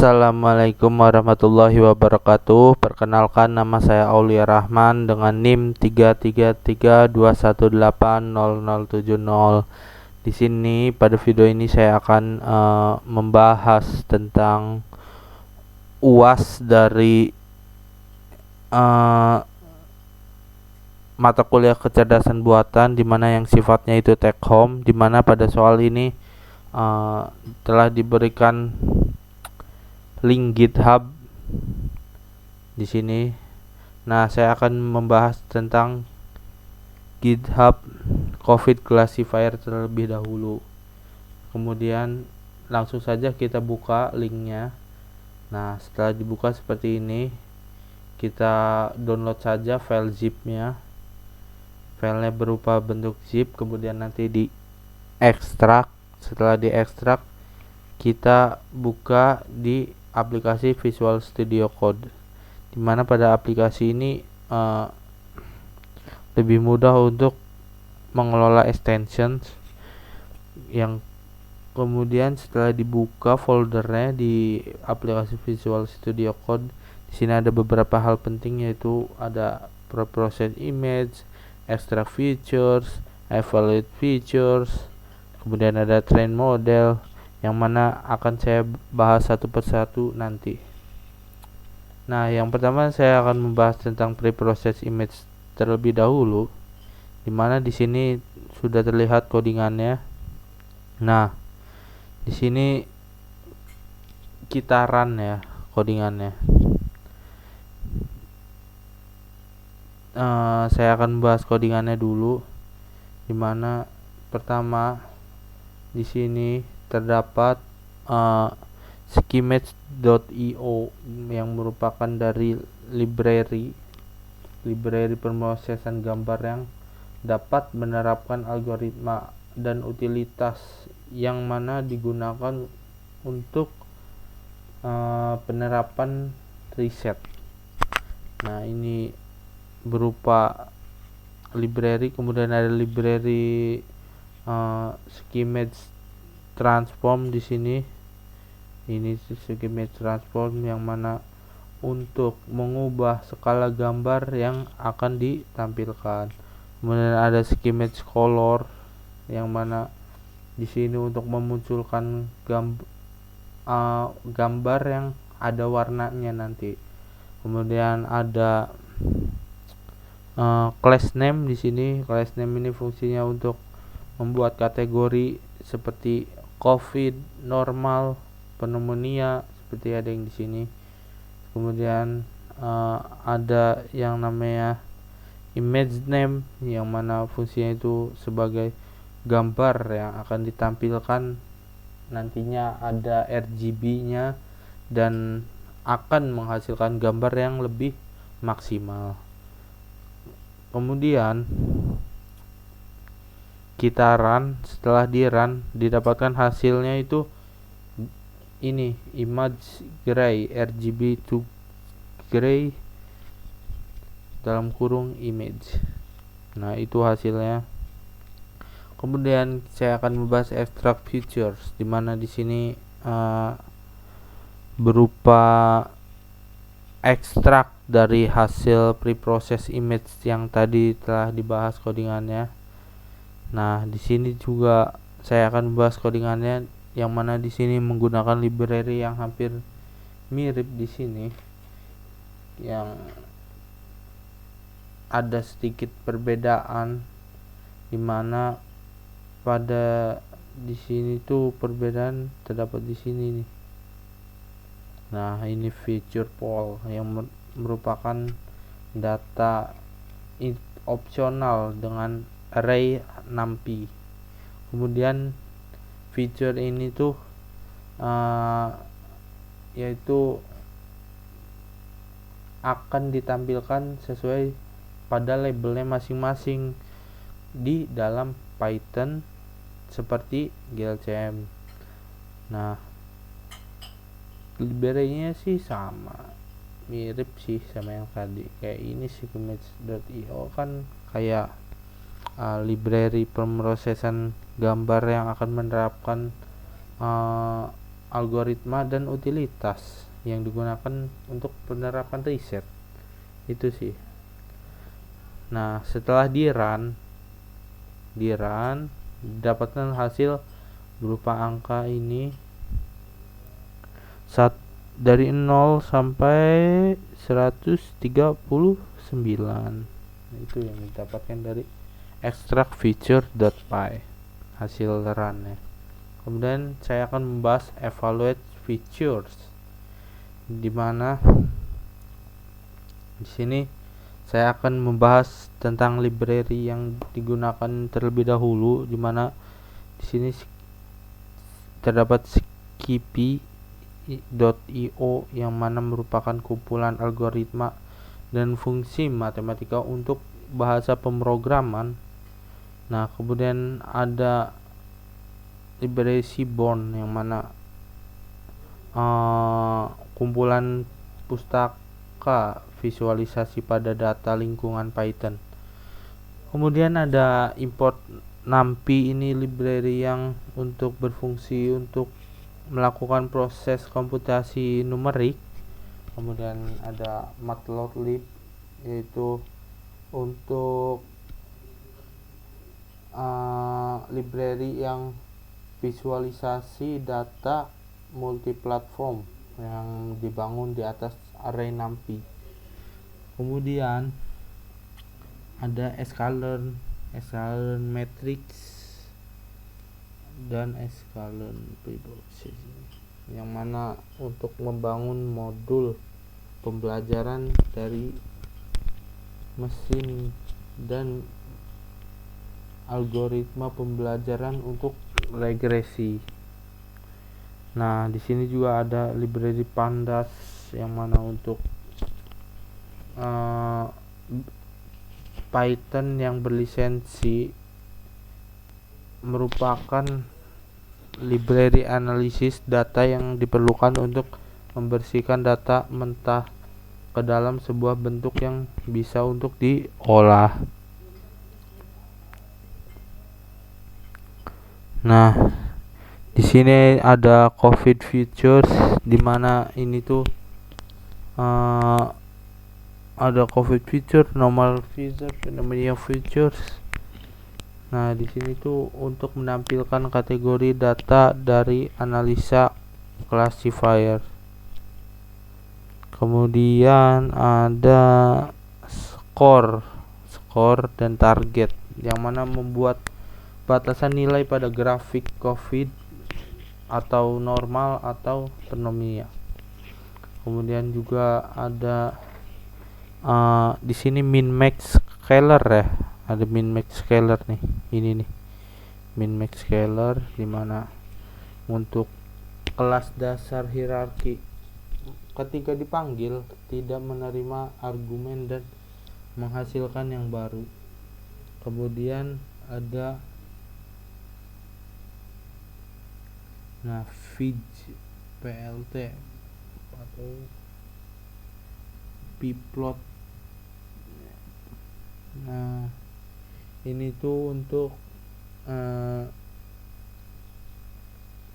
Assalamualaikum warahmatullahi wabarakatuh. Perkenalkan, nama saya Aulia Rahman dengan NIM 33321800070. Di sini pada video ini saya akan membahas tentang UAS dari mata kuliah kecerdasan buatan, di mana yang sifatnya itu take home, di mana pada soal ini telah diberikan link GitHub di sini. Nah, saya akan membahas tentang GitHub COVID Classifier terlebih dahulu. Kemudian langsung saja kita buka linknya. Nah, setelah dibuka seperti ini, kita download saja file zip-nya. Filenya berupa bentuk zip, kemudian nanti diekstrak. Setelah diekstrak, kita buka di aplikasi Visual Studio Code, dimana pada aplikasi ini lebih mudah untuk mengelola extensions. Yang kemudian setelah dibuka foldernya di aplikasi Visual Studio Code, di sini ada beberapa hal penting, yaitu ada pre-process image, extract features, evaluate features, kemudian ada train model, yang mana akan saya bahas satu persatu nanti. Nah, yang pertama saya akan membahas tentang pre-process image terlebih dahulu, dimana di sini sudah terlihat codingannya. Nah, di sini kita run ya codingannya. Saya akan membahas codingannya dulu, dimana pertama di sini terdapat schemate.io yang merupakan dari library pemrosesan gambar yang dapat menerapkan algoritma dan utilitas yang mana digunakan untuk penerapan riset. Nah, ini berupa library, kemudian ada library schemate transform di sini. Ini schemate transform yang mana untuk mengubah skala gambar yang akan ditampilkan. Kemudian ada schemate color yang mana di sini untuk memunculkan gambar yang ada warnanya nanti. Kemudian ada class name di sini. Class name ini fungsinya untuk membuat kategori seperti COVID, normal, pneumonia, seperti ada yang di sini. Kemudian ada yang namanya image name, yang mana fungsinya itu sebagai gambar yang akan ditampilkan nantinya, ada RGB-nya dan akan menghasilkan gambar yang lebih maksimal. Kemudian kita run. Setelah di run, didapatkan hasilnya itu ini, image gray, RGB to gray dalam kurung image. Nah, itu hasilnya. Kemudian saya akan membahas extract features, dimana di sini berupa ekstrak dari hasil preprocess image yang tadi telah dibahas codingannya. Nah, di sini juga saya akan membahas codingannya, yang mana di sini menggunakan library yang hampir mirip di sini, yang ada sedikit perbedaan, di mana pada di sini tuh perbedaan terdapat di sini nih. Nah, ini feature poll yang merupakan data opsional dengan array numpy. Kemudian feature ini tuh yaitu akan ditampilkan sesuai pada labelnya masing-masing di dalam Python seperti GLCM. Nah, library-nya sih sama, mirip sih sama yang tadi. Kayak ini schemate.io kan kayak library pemrosesan gambar yang akan menerapkan algoritma dan utilitas yang digunakan untuk penerapan riset. Itu sih. Nah, setelah di run dapatkan hasil berupa angka ini dari 0 sampai 139. Itu yang didapatkan dari extract feature.py hasil runnya. Kemudian saya akan membahas evaluate features, di mana di sini saya akan membahas tentang library yang digunakan terlebih dahulu, di mana di sini terdapat Skippy.io yang mana merupakan kumpulan algoritma dan fungsi matematika untuk bahasa pemrograman. Nah, kemudian ada library Seaborn yang mana kumpulan pustaka visualisasi pada data lingkungan Python. Kemudian ada import NumPy, ini library yang untuk berfungsi untuk melakukan proses komputasi numerik. Kemudian ada Matplotlib, yaitu untuk library yang visualisasi data multiplatform yang dibangun di atas array NumPy. Kemudian ada sklearn matrix dan sklearn preprocessing, yang mana untuk membangun modul pembelajaran dari mesin dan algoritma pembelajaran untuk regresi. Nah, di sini juga ada library Pandas yang mana untuk Python yang berlisensi, merupakan library analisis data yang diperlukan untuk membersihkan data mentah ke dalam sebuah bentuk yang bisa untuk diolah. Nah, di sini ada COVID features, di mana ini tuh ada COVID feature, normal feature, phenomena features. Nah, di sini tuh untuk menampilkan kategori data dari analisa classifier. Kemudian ada skor dan target, yang mana membuat batasan nilai pada grafik COVID atau normal atau phenomena. Kemudian juga ada di sini min max scalar ya. Ada min max scalar nih. Ini nih. Min max scalar, di mana untuk kelas dasar hierarki ketika dipanggil tidak menerima argumen dan menghasilkan yang baru. Kemudian ada Fij PLT atau pplot. Nah, ini tuh untuk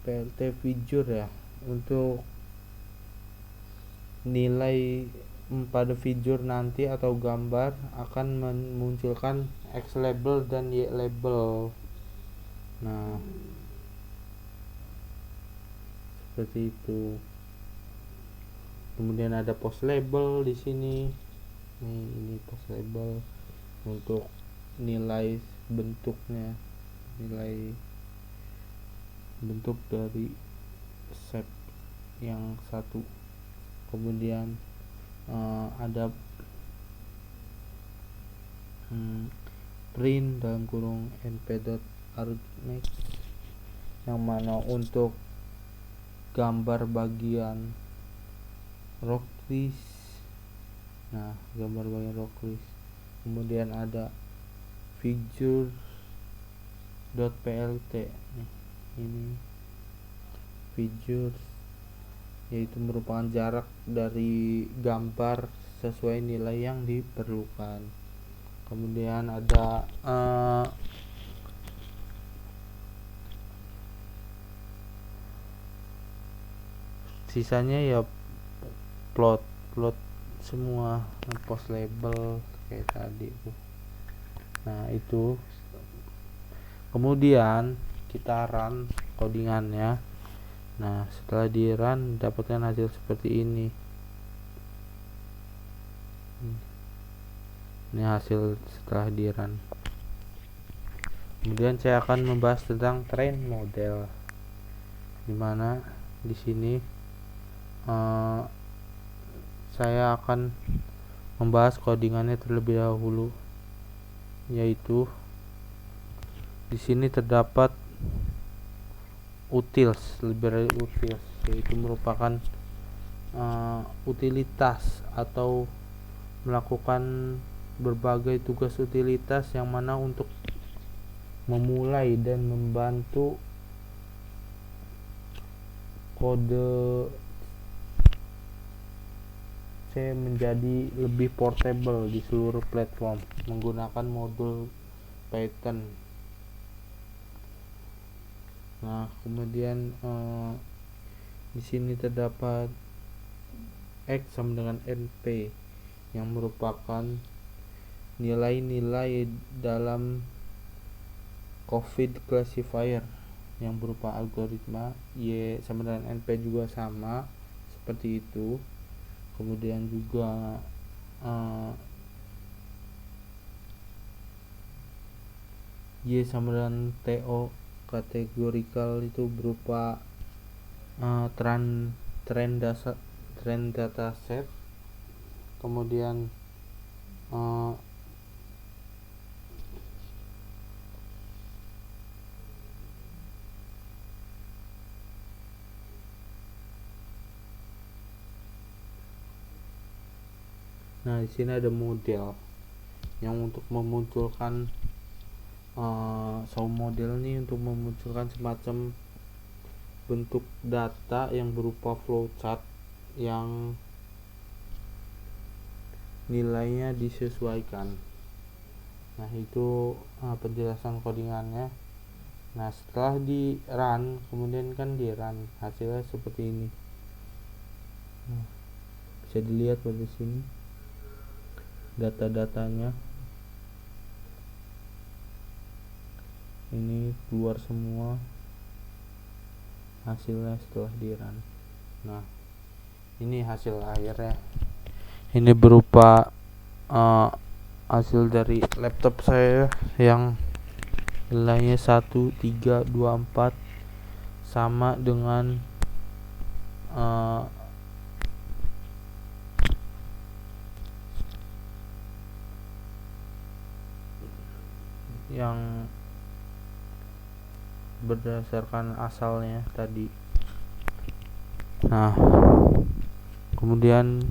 PLT figure ya, untuk nilai pada figure nanti atau gambar akan memunculkan X label dan Y label. Nah, seperti itu. Kemudian ada post label di sini. Ini post label untuk nilai bentuknya, nilai bentuk dari set yang satu. Kemudian ada print dalam kurung np.argmax, yang mana untuk gambar bagian rocklist. Nah, gambar bagian rocklist. Kemudian ada figure.plt. Ini figures, yaitu merupakan jarak dari gambar sesuai nilai yang diperlukan. Kemudian ada sisanya ya plot semua, post label kayak tadi tuh. Nah itu kemudian kita run codingannya. Nah setelah di run dapatkan hasil seperti ini. Ini hasil setelah di run. Kemudian saya akan membahas tentang train model, dimana di sini saya akan membahas codingannya terlebih dahulu, yaitu di sini terdapat utils, library utils, yaitu merupakan utilitas atau melakukan berbagai tugas utilitas yang mana untuk memulai dan membantu kode C menjadi lebih portable di seluruh platform menggunakan modul Python. Nah, kemudian di sini terdapat X sama dengan NP yang merupakan nilai-nilai dalam COVID classifier yang berupa algoritma. Y sama dengan NP juga sama seperti itu. Kemudian juga Y sama dengan TO kategorikal itu berupa trend dataset. Kemudian nah di sini ada model yang untuk memunculkan model ini untuk memunculkan semacam bentuk data yang berupa flowchart yang nilainya disesuaikan. Nah itu penjelasan codingannya. Nah setelah di run, kemudian kan di run hasilnya seperti ini. Nah, bisa dilihat pada sini data-datanya ini keluar semua hasilnya setelah di run. Nah ini hasil akhirnya, ini berupa hasil dari laptop saya yang nilainya 1324 sama dengan yang berdasarkan asalnya tadi. Nah kemudian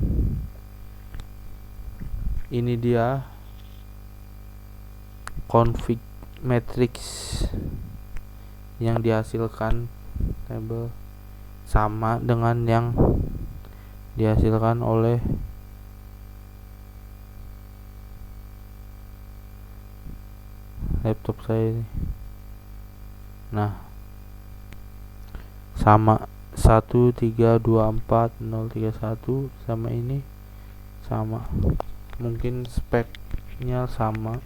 ini dia config matrix yang dihasilkan tabel sama dengan yang dihasilkan oleh laptop saya ini. Nah sama 1324031 sama ini sama, mungkin speknya sama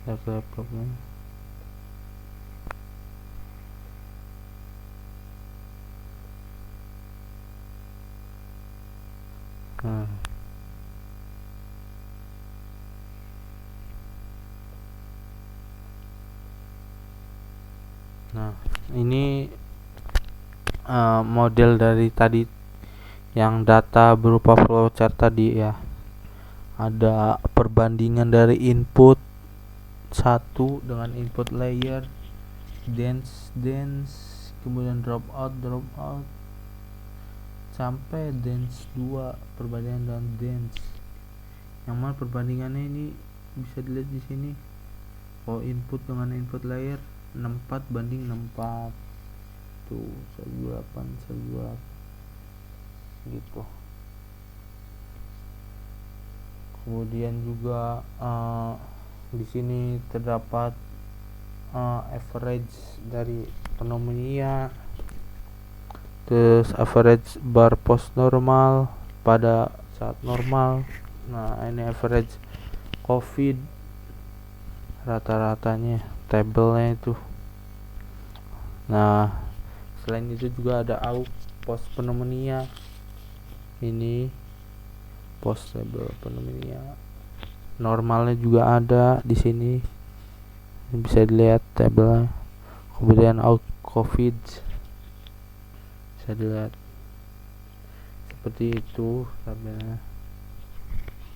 laptopnya. Nah ini model dari tadi yang data berupa flowchart tadi ya. Ada perbandingan dari input 1 dengan input layer, dance, kemudian dropout sampai dance 2, perbandingan dengan dance. Yang mana perbandingannya ini bisa dilihat di sini. Oh, input dengan input layer 64 banding 64. Tuh, 128 gitu. Kemudian juga di sini terdapat average dari pneumonia, terus average bar post normal pada saat normal. Nah ini average COVID rata-ratanya, tabelnya itu. Nah selain itu juga ada AUK post pneumonia, ini post table pneumonia normalnya juga ada di sini, bisa dilihat tabelnya. Kemudian AUK COVID bisa dilihat seperti itu tabelnya.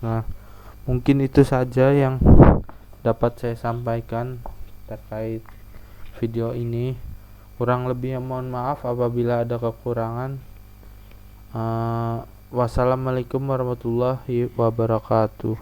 Nah mungkin itu saja yang dapat saya sampaikan terkait video ini. Kurang lebihnya mohon maaf apabila ada kekurangan. Wassalamualaikum warahmatullahi wabarakatuh.